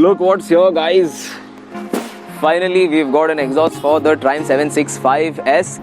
Look what's here, guys. Finally, we've got an exhaust for the Triumph 765S.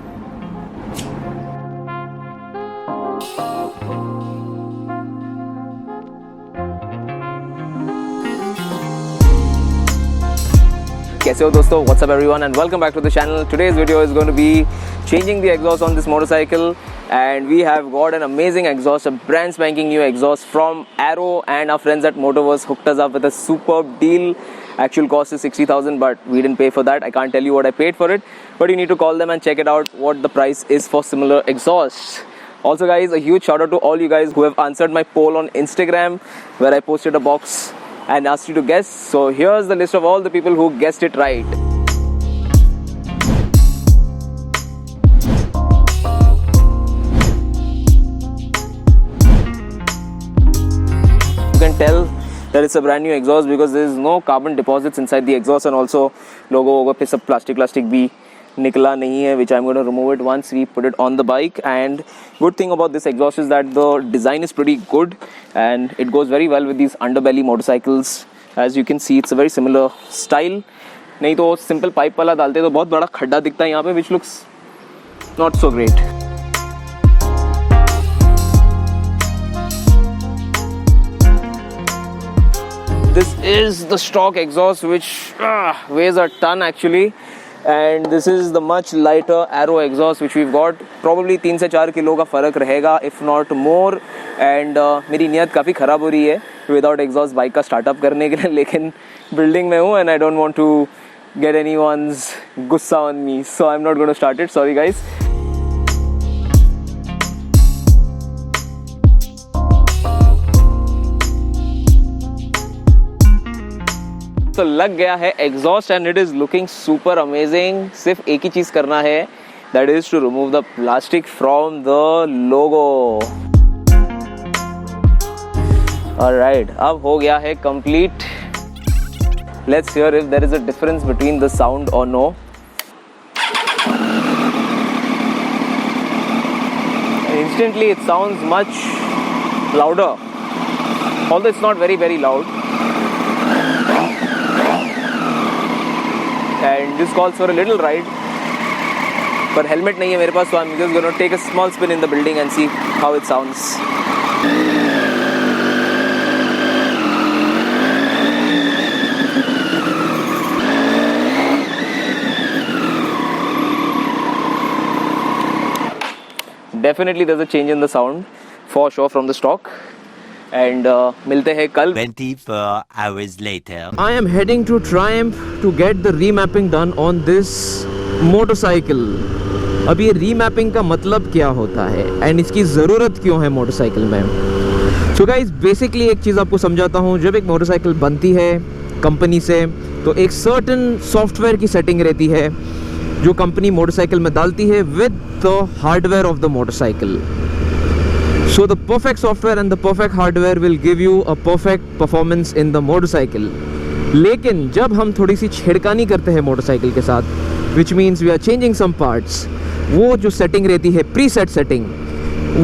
कैसे हो दोस्तों? What's up everyone and welcome back to the channel. Today's video is going to be changing the exhaust on this motorcycle, and we have got an amazing exhaust, a brand spanking new exhaust from Arrow, and our friends at Motorverse hooked us up with a superb deal. Actual cost is 60,000, but we didn't pay for that. I can't tell you what I paid for it, but you need to call them and check it out what the price is for similar exhausts. Also guys, a huge shout out to all you guys who have answered my poll on Instagram where I posted a box and asked you to guess. So here's the list of all the people who guessed it right. You can tell that it's a brand new exhaust because there is no carbon deposits inside the exhaust, and also logo पे सब plastic भी निकला नहीं है, which I'm going to remove it once we put it on the bike. And good thing about this exhaust is that the design is pretty good and it goes very well with these underbelly motorcycles. As you can see, it's a very similar style. नहीं तो simple pipe वाला डालते तो बहुत बड़ा खड्डा दिखता है यहाँ पे, which looks not so great. This is the stock exhaust, which weighs a ton actually. And this is the much lighter Arrow exhaust which we've got. Probably 3 से 4 किलो का फ़र्क रहेगा, if not more. And मेरी नीयत काफ़ी ख़राब हो रही है without exhaust बाइक का स्टार्टअप करने के लिए, लेकिन बिल्डिंग में हूँ and I don't want to get anyone's गुस्सा on me, so I'm not going to start it. Sorry guys. तो लग गया है exhaust and it is looking super amazing. सिर्फ एक ही चीज करना है, that is to remove the plastic from the logo. Alright, अब हो गया है complete. Let's hear if there is a difference between the sound और no. Instantly it sounds much louder, although it's not very loud. And this calls for a little ride, but helmet नहीं है मेरे पास, so I'm just going to take a small spin in the building and see how it sounds. Definitely there's a change in the sound for sure from the stock. And मिलते हैं कल. 24 hours later. I am heading to Triumph to get the remapping done on this motorcycle. अब ये remapping का मतलब क्या होता है and इसकी ज़रूरत क्यों है मोटरसाइकिल में? So guys, basically एक चीज़ आपको समझाता हूँ. जब एक मोटरसाइकिल बनती है कंपनी से तो एक certain सॉफ्टवेयर की सेटिंग रहती है जो कंपनी मोटरसाइकिल में डालती है with the hardware of the motorcycle. So the perfect software and the perfect hardware will give you a perfect performance in the motorcycle. लेकिन जब हम थोड़ी सी छेड़खानी करते हैं मोटरसाइकिल के साथ, which means we are changing some parts, वो जो सेटिंग रहती है प्रीसेट सेटिंग,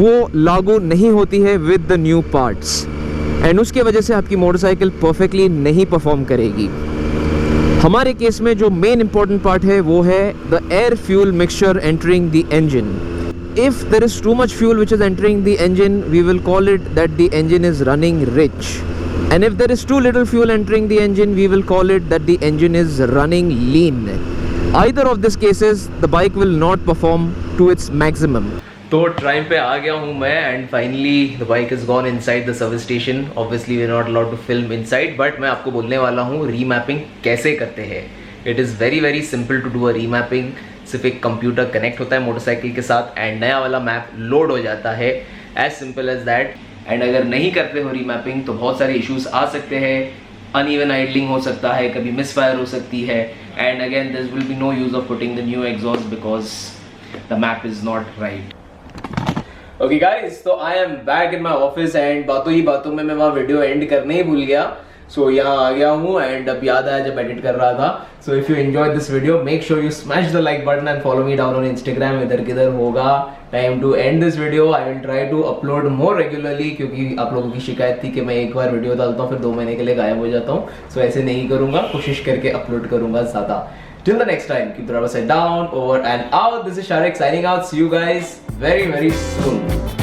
वो लागू नहीं होती है with the new parts, and उसके वजह से आपकी मोटरसाइकिल परफेक्टली नहीं परफॉर्म करेगी. हमारे केस में जो मेन इंपॉर्टेंट पार्ट है वो है the air fuel mixture entering the engine. If there is too much fuel which is entering the engine, we will call it that the engine is running rich. And if there is too little fuel entering the engine, we will call it that the engine is running lean. Either of these cases, the bike will not perform to its maximum. तो ट्राइम पे आ गया हूँ मैं and finally the bike is gone inside the service station. Obviously we are not allowed to film inside, but मैं आपको बोलने वाला हूँ remapping कैसे करते हैं. It is very simple to do a remapping. सिर्फ एक कंप्यूटर कनेक्ट होता है मोटरसाइकिल के साथ एंड नया वाला मैप लोड हो जाता है. As simple as that. And अगर नहीं करते हो रीमैपिंग तो बहुत सारे इश्यूज आ सकते हैं. अनइवन आइडलिंग हो सकता है, कभी मिसफायर हो सकती है, and again there will be no use of putting the new exhaust because the map is not right. Okay guys, तो I am back in my office and बातों ही बातों में मैं वहाँ वीडियो एंड करने ही भूल गया. सो यहाँ आ गया हूँ एंड अब याद आया जब एडिट कर रहा था. So if you enjoy this video make sure you smash the like button and follow me down on Instagram. इधर किधर होगा. Time to end this video. I will try to upload more regularly क्योंकि आप लोगों की शिकायत थी कि मैं एक बार वीडियो डालता हूँ फिर 2 महीने के लिए गायब हो जाता हूँ. सो ऐसे नहीं करूँगा. कोशिश करके अपलोड करूँगा ज़्यादा. Till the next time, keep the rubber side down, over and out. This is Shariq signing out. See you guys very, very soon.